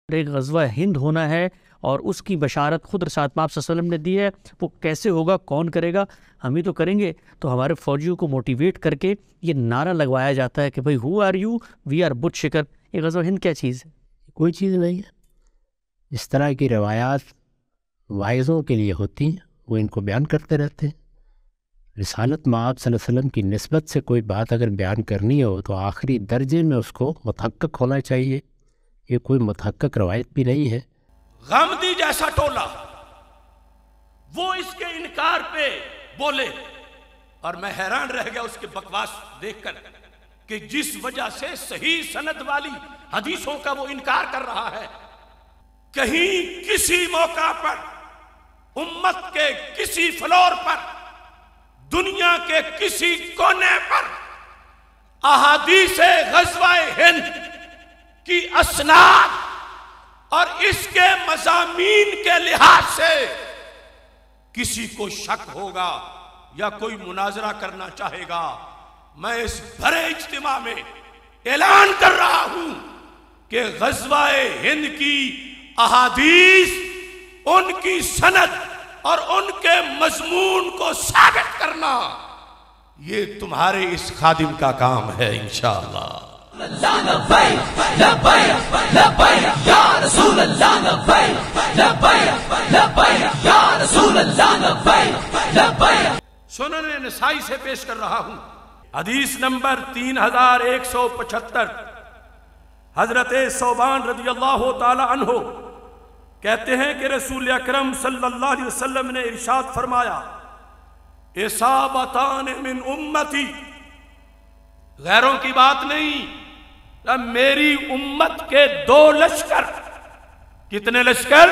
ایک غزوہ ہند ہونا ہے اور اس کی بشارت خود رسالت مآب صلی اللہ علیہ وسلم نے دی ہے. وہ کیسے ہوگا، کون کرے گا؟ ہم ہی تو کریں گے. تو ہمارے فوجیوں کو موٹیویٹ کر کے یہ نعرہ لگوایا جاتا ہے کہ بھئی how are you, we are بت شکر. یہ غزوہ ہند کیا چیز ہے؟ کوئی چیز نہیں ہے. اس طرح کی روایات وائزوں کے لیے ہوتی ہیں، وہ ان کو بیان کرتے رہتے ہیں. رسالت مآب صلی اللہ علیہ وسلم کی نسبت سے کوئی بات اگر بیان کرنی ہو تو آخری درجے میں اس کو متحقق ہونا چاہیے. یہ کوئی متحقق روایت بھی نہیں ہے. غامدی جیسا ٹولہ وہ اس کے انکار پہ بولے، اور میں حیران رہ گیا اس کے بکواس دیکھ کر کہ جس وجہ سے صحیح سند والی حدیثوں کا وہ انکار کر رہا ہے. کہیں کسی موقع پر امت کے کسی فلور پر دنیا کے کسی کونے پر احادیث غزوہ ہند کی اسناد اور اس کے مضامین کے لحاظ سے کسی کو شک ہوگا یا کوئی مناظرہ کرنا چاہے گا، میں اس بڑے اجتماع میں اعلان کر رہا ہوں کہ غزوہ ہند کی احادیث، ان کی سند اور ان کے مضمون کو ثابت کرنا، یہ تمہارے اس خادم کا کام ہے انشاءاللہ. لبیک لبیک لبیک یا رسول اللہ، لبیک لبیک لبیک یا رسول اللہ، لبیک لبیک. سنن نسائی سے پیش کر رہا ہوں حدیث نمبر 3175. حضرت ثوبان رضی اللہ تعالی عنہ کہتے ہیں کہ رسول اکرم صلی اللہ علیہ وسلم نے ارشاد فرمایا، اصابتان من امتی، غیروں کی بات نہیں، میری امت کے 2 لشکر. کتنے لشکر؟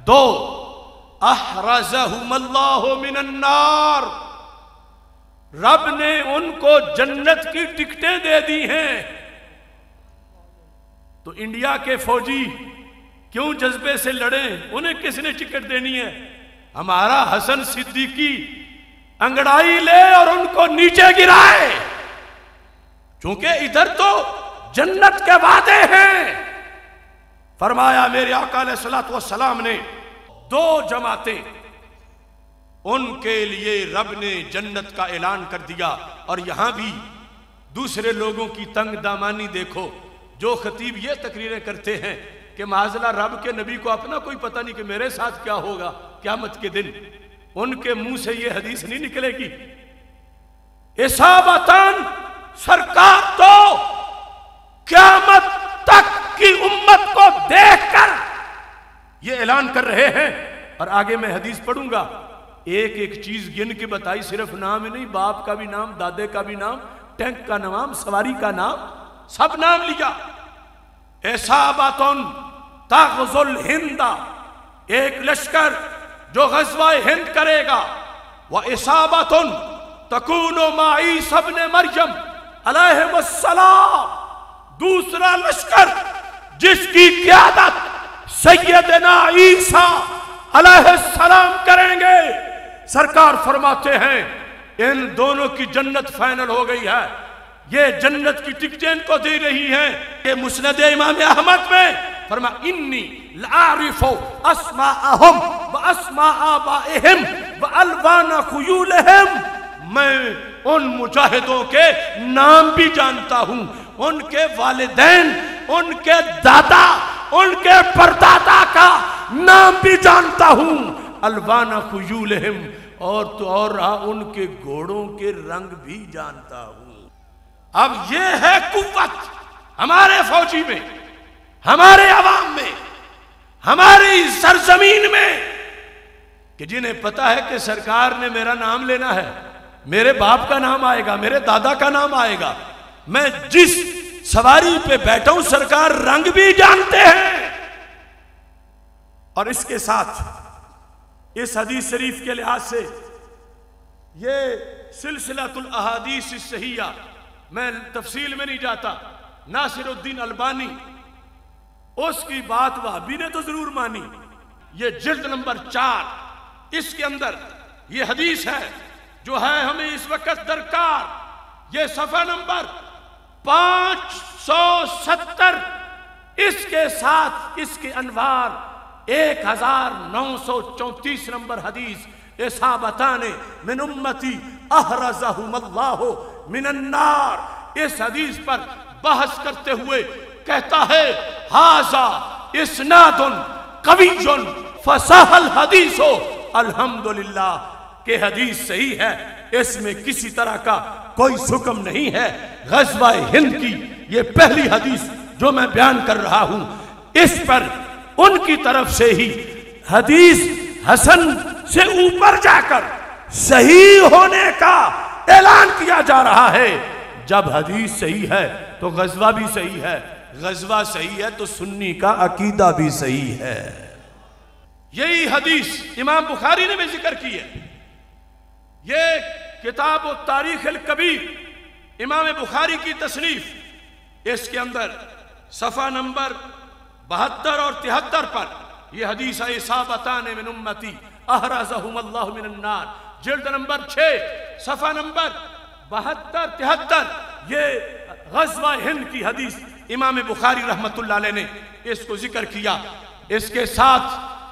2. احرزہم اللہ من النار، رب نے ان کو جنت کی ٹکٹیں دے دی ہیں. تو انڈیا کے فوجی کیوں جذبے سے لڑیں؟ انہیں کس نے ٹکٹ دینی ہے؟ ہمارا حسن صدیقی انگڑائی لے اور ان کو نیچے گرائے، چونکہ ادھر تو جنت کے وعدے ہیں. فرمایا میرے آقا علیہ الصلوۃ والسلام نے 2 جماعتیں ان کے لیے رب نے جنت کا اعلان کر دیا. اور یہاں بھی دوسرے لوگوں کی تنگ دامانی دیکھو. جو خطیب یہ تقریریں کرتے ہیں کہ معاذاللہ رب کے نبی کو اپنا کوئی پتہ نہیں کہ میرے ساتھ کیا ہوگا قیامت کے دن، ان کے منہ سے یہ حدیث نہیں نکلے گی. اصابتان، سرکار تو قیامت تک کی امت کو دیکھ کر یہ اعلان کر رہے ہیں. اور آگے میں حدیث پڑھوں گا، ایک ایک چیز گن کے بتائی، صرف نام ہی نہیں، باپ کا بھی نام، دادے کا بھی نام، ٹینک کا نام، سواری کا نام، سب نام لیا. اصابتن تغزو الہند، ایک لشکر جو غزوہ ہند کرے گا. وَإِصَابَةٌ تَكُونُ مَعَ عِیسیٰ ابْنِ مَرْیَم علیہ السلام، دوسرا لشکر جس کی قیادت سیدنا عیسیٰ علیہ السلام کریں گے. سرکار فرماتے ہیں ان دونوں کی جنت فائنل ہو گئی ہے، یہ جنت کی ٹکٹیں ان کو دے رہی ہیں. کہ مسند امام احمد میں فرما انی لعارف اسماءہم و اسماء آبائہم و الوان خیولہم، میں ان مجاہدوں کے نام بھی جانتا ہوں، ان کے والدین، ان کے دادا، ان کے پردادا کا نام بھی جانتا ہوں. الوان خیولہم، اور تو اور رہا ان کے گھوڑوں کے رنگ بھی جانتا ہوں. اب یہ ہے قوت ہمارے فوجی میں، ہمارے عوام میں، ہماری سرزمین میں، کہ جنہیں پتا ہے کہ سرکار نے میرا نام لینا ہے، میرے باپ کا نام آئے گا، میرے دادا کا نام آئے گا، میں جس سواری پہ بیٹھا ہوں سرکار رنگ بھی جانتے ہیں. اور اس کے ساتھ اس حدیث شریف کے لحاظ سے یہ سلسلۃ الاحادیث الصحیحہ، میں تفصیل میں نہیں جاتا، ناصر الدین البانی اس کی بات وہابی نے تو ضرور مانی. یہ جلد نمبر 4، اس کے اندر یہ حدیث ہے جو ہے ہمیں اس وقت درکار. یہ صفحہ نمبر 570 اس کے ساتھ اس کے انوار 1934 نمبر حدیث اصابتان من امتی احرزہم اللہ من النار، اس حدیث پر بحث کرتے ہوئے کہتا ہے ھذا اسناد قوی فصح الحدیث الحمدللہ، کہ حدیث صحیح ہے، اس میں کسی طرح کا کوئی حکم نہیں ہے۔ غزوہ ہند کی یہ پہلی حدیث جو میں بیان کر رہا ہوں، اس پر ان کی طرف سے ہی حدیث حسن سے اوپر جا کر صحیح ہونے کا اعلان کیا جا رہا ہے۔ جب حدیث صحیح ہے تو غزوہ بھی صحیح ہے، غزوہ صحیح ہے تو سنی کا عقیدہ بھی صحیح ہے۔ یہی حدیث امام بخاری نے بھی ذکر کی ہے۔ یہ کتاب التاریخ الکبیر امام بخاری کی تصنیف، اس کے اندر صفحہ نمبر 72 اور 73 پر یہ حدیث اصابتان من امتی احرزہم اللہ من النار، جلد نمبر 6 صفحہ نمبر 72-73، یہ غزوہ ہند کی حدیث امام بخاری رحمت اللہ علیہ نے اس کو ذکر کیا۔ اس کے ساتھ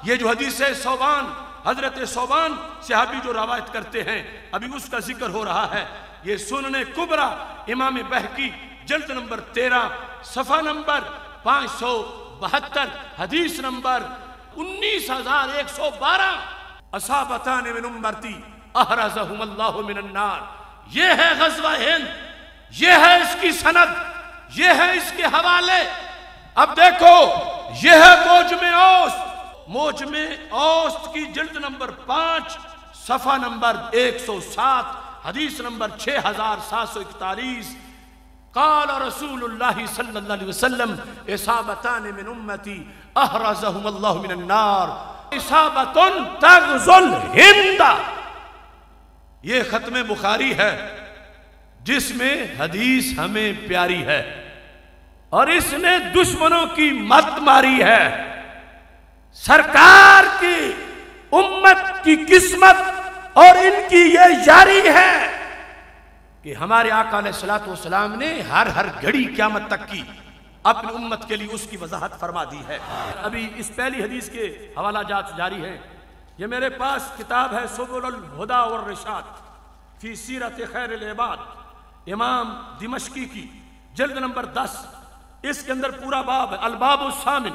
یہ جو حدیث ہے ثوبان، حضرت ثوبان صحابی جو روایت کرتے ہیں، ابھی اس کا ذکر ہو رہا ہے۔ یہ سنن کبریٰ امام بہقی جلد نمبر 13 صفحہ نمبر 572، حدیث نمبر 19112، اصابتان من امتی احرزہم اللہ من النار۔ یہ ہے غزوہ ہند، یہ ہے اس کی سند، یہ ہے اس کے حوالے۔ اب دیکھو یہ ہے موجم اوسط، موجم اوسط کی جلد نمبر 5 صفحہ نمبر 107، حدیث نمبر 6741، قال رسول اللہ صلی اللہ علیہ وسلم اصابتان من امتی احرزہم اللہ من النار اصابت تغزو الہند۔ یہ ختم بخاری ہے جس میں حدیث ہمیں پیاری ہے، اور اس نے دشمنوں کی مت ماری ہے۔ سرکار کی امت کی قسمت اور ان کی یہ یاری ہے کہ ہمارے آقا علیہ الصلوۃ والسلام نے ہر گھڑی قیامت تک کی اپنی امت کے لیے اس کی وضاحت فرما دی ہے۔ ابھی اس پہلی حدیث کے حوالہ جات جاری ہیں۔ یہ میرے پاس کتاب ہے سبل الہدی والرشاد فی سیرت خیر العباد، امام دمشقی کی جلد نمبر 10، اس کے اندر پورا باب ہے، الباب الثامن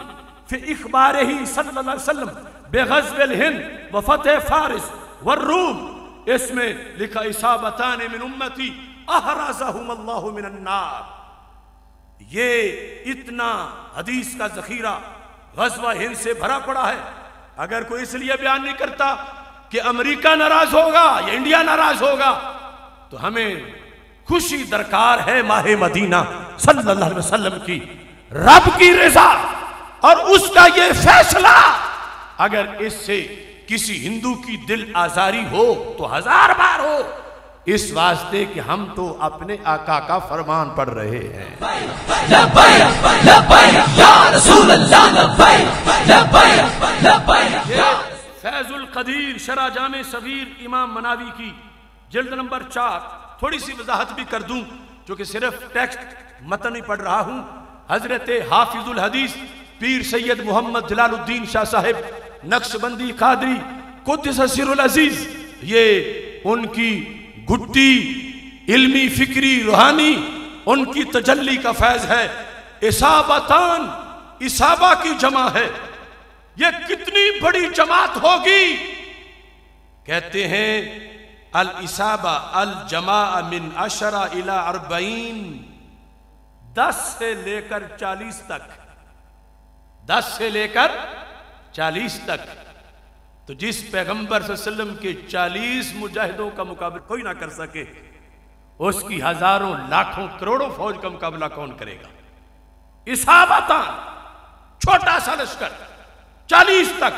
فی اخبارہ صلی اللہ علیہ وسلم بغزو الہند وفتح فارس والروم۔ اس میں لکھا اصابتان من امتی احرزہم اللہ من النار۔ یہ اتنا حدیث کا ذخیرہ غزوہ ہند سے بھرا پڑا ہے۔ اگر کوئی اس لیے بیان نہیں کرتا کہ امریکہ ناراض ہوگا یا انڈیا ناراض ہوگا، تو ہمیں خوشی درکار ہے ماہ مدینہ صلی اللہ علیہ وسلم کی، رب کی رضا اور اس کا یہ فیصلہ۔ اگر اس سے کسی ہندو کی دل آزاری ہو تو 1000 بار ہو، اس واسطے کہ ہم تو اپنے آقا کا فرمان پڑھ رہے ہیں۔ لبیک لبیک یا رسول اللہ، لبیک لبیک لبیک۔ فیض القدیر شرح جامع صغیر امام مناوی کی جلد نمبر 4، تھوڑی سی وضاحت بھی کر دوں چونکہ صرف ٹیکسٹ متن ہی پڑھ رہا ہوں۔ حضرت حافظ الحدیث پیر سید محمد جلال الدین شاہ صاحب نقشبندی قادری قدس سر العزیز، یہ ان کی گھٹی علمی فکری روحانی ان کی تجلی کا فیض ہے۔ اصابتان، اصابہ کی جمع ہے، یہ کتنی بڑی جماعت ہوگی؟ کہتے ہیں الاصابہ الجماع من 10 الی 40، 10 سے لے کر 40 تک، 10 سے لے کر 40 تک۔ تو جس پیغمبر صلی اللہ علیہ وسلم کے 40 مجاہدوں کا مقابلہ کوئی نہ کر سکے، اس کی ہزاروں لاکھوں کروڑوں فوج کا مقابلہ کون کرے گا؟ اصابتان، چھوٹا سا لشکر، 40 تک،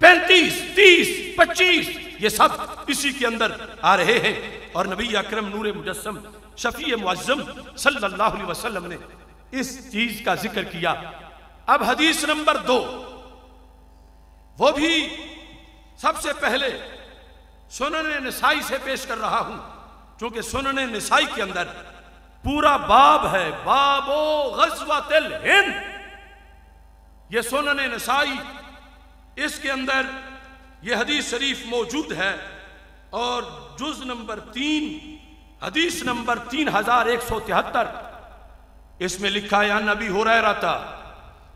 35، 30، 25، یہ سب اسی کے اندر آ رہے ہیں۔ اور نبی اکرم نور مجسم شفیع معظم صلی اللہ علیہ وسلم نے اس چیز کا ذکر کیا۔ اب حدیث نمبر 2، وہ بھی سب سے پہلے سنن نسائی سے پیش کر رہا ہوں، چونکہ سنن نسائی کے اندر پورا باب ہے، باب غزوۃ الہند۔ یہ سنن نسائی، اس کے اندر یہ حدیث شریف موجود ہے، اور جز نمبر 3 حدیث نمبر 3173 اس میں لکھا ہے ان ابی ہریرہ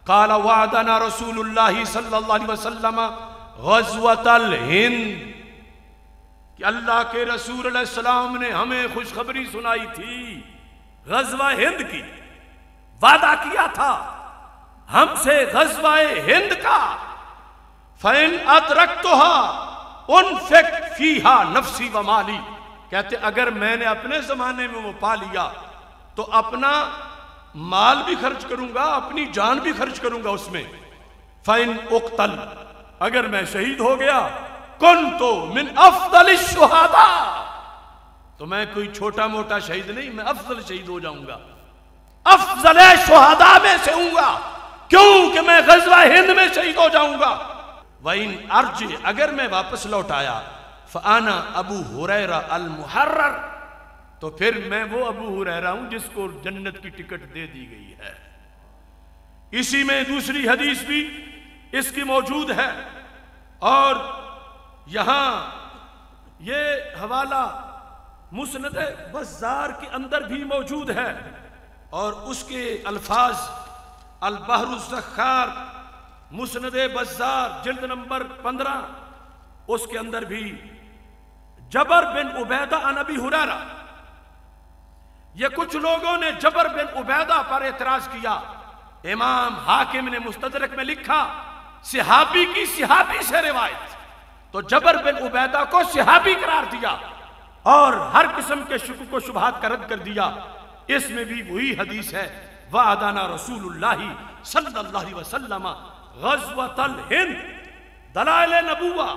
قال وعدنا رسول اللہ صلی اللہ علیہ وسلم غزوۃ الہند، کہ اللہ کے رسول علیہ السلام نے ہمیں خوشخبری سنائی تھی غزوہ ہند کی، وعدہ کیا تھا ہم سے غزوہ ہند کا، فَإِنْ أَدْرَكْتُهَا أُنْفِقْ فِيهَا نَفْسِي وَمَالِي، کہتے اگر میں نے اپنے زمانے میں وہ پا لیا تو اپنا مال بھی خرچ کروں گا، اپنی جان بھی خرچ کروں گا اس میں۔ فَإِنْ أُقْتَلْ، اگر میں شہید ہو گیا، كُنْتُ مِنْ أَفْضَلِ الشُّهَدَاء، تو میں کوئی چھوٹا موٹا شہید نہیں، میں افضل شہید ہو جاؤں گا، افضل شہداء میں سے ہوں گا، کیوں کہ میں غزوہ ہند میں شہید ہو جاؤں گا۔ وَإِنْ أَرْجِعْ، اگر میں واپس لوٹ آیا، فَأَنَا أَبُو هُرَيْرَةَ الْمُحَرَّرُ، تو پھر میں وہ ابو ہریرہ ہوں جس کو جنت کی ٹکٹ دے دی گئی ہے۔ اسی میں دوسری حدیث بھی اس کی موجود ہے، اور یہاں یہ حوالہ مسند بزار کے اندر بھی موجود ہے، اور اس کے الفاظ البحر الزخار مسند بزار جلد نمبر 15 اس کے اندر بھی جبر بن عبیدہ عن ابی ہریرہ، یہ کچھ لوگوں نے جبر بن عبیدہ پر اعتراض کیا، امام حاکم نے مستدرک میں لکھا صحابی کی صحابی سے روایت، تو جبر بن عبیدہ کو صحابی قرار دیا اور ہر قسم کے شکوک و شبہات کا رد کر دیا۔ اس میں بھی وہی حدیث ہے وعدنا رسول اللہ صلی اللہ علیہ وسلم غزوۃ الہند، دلائل نبوہ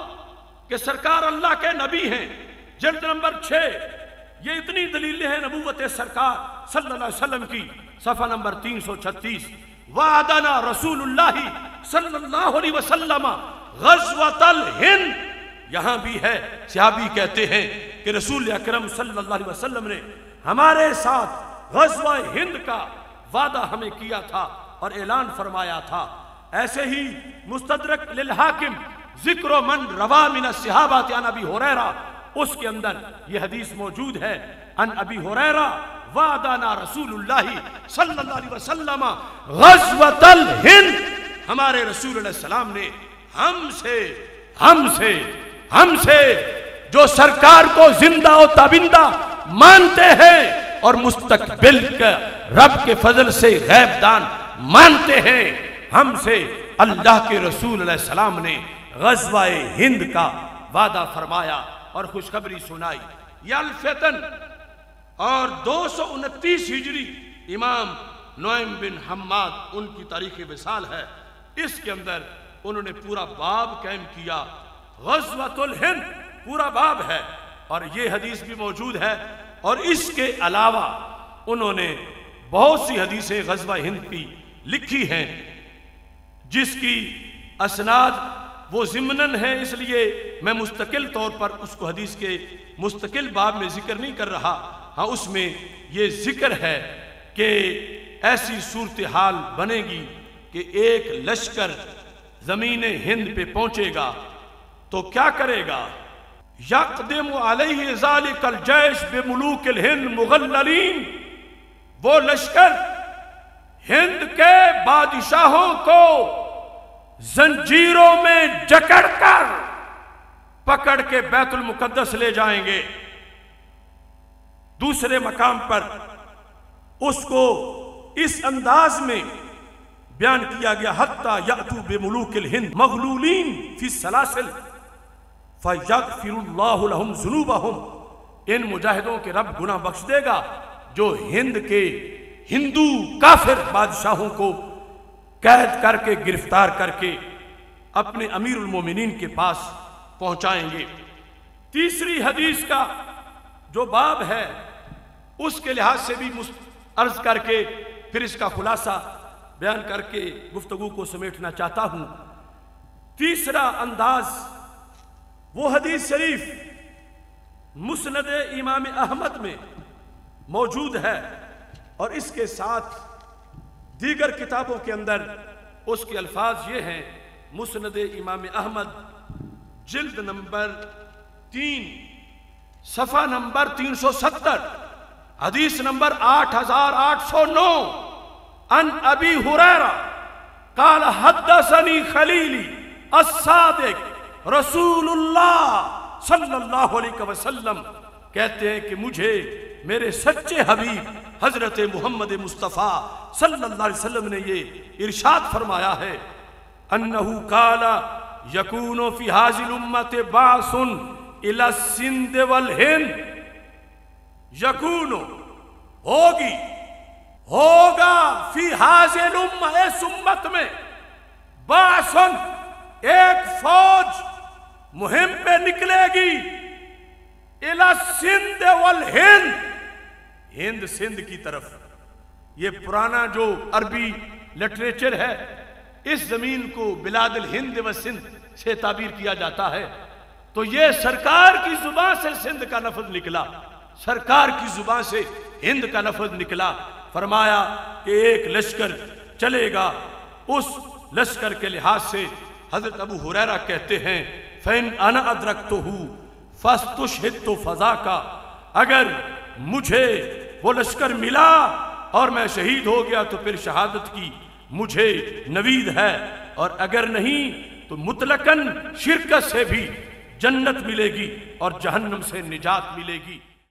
کہ سرکار اللہ کے نبی ہیں، جلد نمبر 6، یہ اتنی دلیلیں ہیں نبوت سرکار صلی اللہ علیہ وسلم کی، صفحہ نمبر 336، وعدنا رسول اللہ صلی اللہ علیہ وسلم غزوۃ الہند، یہاں بھی ہے صحابی کہتے ہیں کہ رسول اکرم صلی اللہ علیہ وسلم نے ہمارے ساتھ غزوہ ہند کا وعدہ ہمیں کیا تھا اور اعلان فرمایا تھا۔ ایسے ہی مستدرک للحاکم ذکر من روا من الصحابہ عن ابی ہریرہ، اس کے اندر یہ حدیث موجود ہے عن ابی ہریرہ وعدنا رسول اللہ صلی اللہ علیہ وسلم غزوۃ الہند، ہمارے رسول علیہ السلام نے ہم سے جو سرکار کو زندہ و تابندہ مانتے ہیں اور مستقبل کا رب کے فضل سے غیب دان مانتے ہیں، ہم سے اللہ کے رسول علیہ السلام نے غزوہ ہند کا وعدہ فرمایا اور خوشخبری سنائی۔ یہ الفتن اور 229 ہجری امام نعیم بن حماد ان کی تاریخ وصال ہے، اس کے اندر انہوں نے پورا باب قائم کیا، غزوۃ الہند پورا باب ہے، اور یہ حدیث بھی موجود ہے، اور اس کے علاوہ انہوں نے بہت سی حدیثیں غزوہ ہند کی لکھی ہیں جس کی اسناد وہ ضمناً ہے، اس لیے میں مستقل طور پر اس کو حدیث کے مستقل باب میں ذکر نہیں کر رہا، ہاں اس میں یہ ذکر ہے کہ ایسی صورتحال بنے گی کہ ایک لشکر زمین ہند پہ پہنچے گا تو کیا کرے گا، یقدم علیہ ذالک الجیش بملوک الہند مغللین، وہ لشکر ہند کے بادشاہوں کو زنجیروں میں جکڑ کر پکڑ کے بیت المقدس لے جائیں گے۔ دوسرے مقام پر اس کو اس انداز میں بیان کیا گیا حتی یأتوا بملوک الہند مغلولین فی السلاسل فیغفر اللہ لہم ذنوبہم، ان مجاہدوں کے رب گناہ بخش دے گا جو ہند کے ہندو کافر بادشاہوں کو قید کر کے گرفتار کر کے اپنے امیر المومنین کے پاس پہنچائیں گے۔ تیسری حدیث کا جو باب ہے اس کے لحاظ سے بھی عرض کر کے پھر اس کا خلاصہ بیان کر کے گفتگو کو سمیٹنا چاہتا ہوں۔ تیسرا انداز وہ حدیث شریف مسند امام احمد میں موجود ہے، اور اس کے ساتھ دیگر کتابوں کے اندر اس کے الفاظ یہ ہیں، مسند امام احمد جلد نمبر 3 صفحہ نمبر 370 حدیث نمبر 8809 عن ابی ہریرہ قال حدثنی خلیلی الصادق رسول اللہ صلی اللہ علیہ وسلم، کہتے ہیں کہ مجھے میرے سچے حبیب حضرت محمد مصطفیٰ صلی اللہ علیہ وسلم نے یہ ارشاد فرمایا ہے، انہو قال یکون فی ھذی الامت بعث الی السندھ والہند، یکون ہوگا فی ھذی الامہ، اس امت میں بعث ایک فوج مہم پہ نکلے گی، الی السندھ والہند، ہند سندھ کی طرف۔ یہ پرانا جو عربی لٹریچر ہے، اس زمین کو بلاد الہند و سندھ سے تعبیر کیا جاتا ہے، تو یہ سرکار کی زبان سے سندھ کا لفظ نکلا، سرکار کی زبان سے ہند کا لفظ نکلا۔ فرمایا کہ ایک لشکر چلے گا، اس لشکر کے لحاظ سے حضرت ابو ہریرہ کہتے ہیں فَإِنْ أَنَا أَدْرَكْتُهُ فَاسْتُشْهِدْتُ فَذَاكَ، اگر مجھے وہ لشکر ملا اور میں شہید ہو گیا تو پھر شہادت کی مجھے نوید ہے، اور اگر نہیں تو مطلقاً شرکت سے بھی جنت ملے گی اور جہنم سے نجات ملے گی۔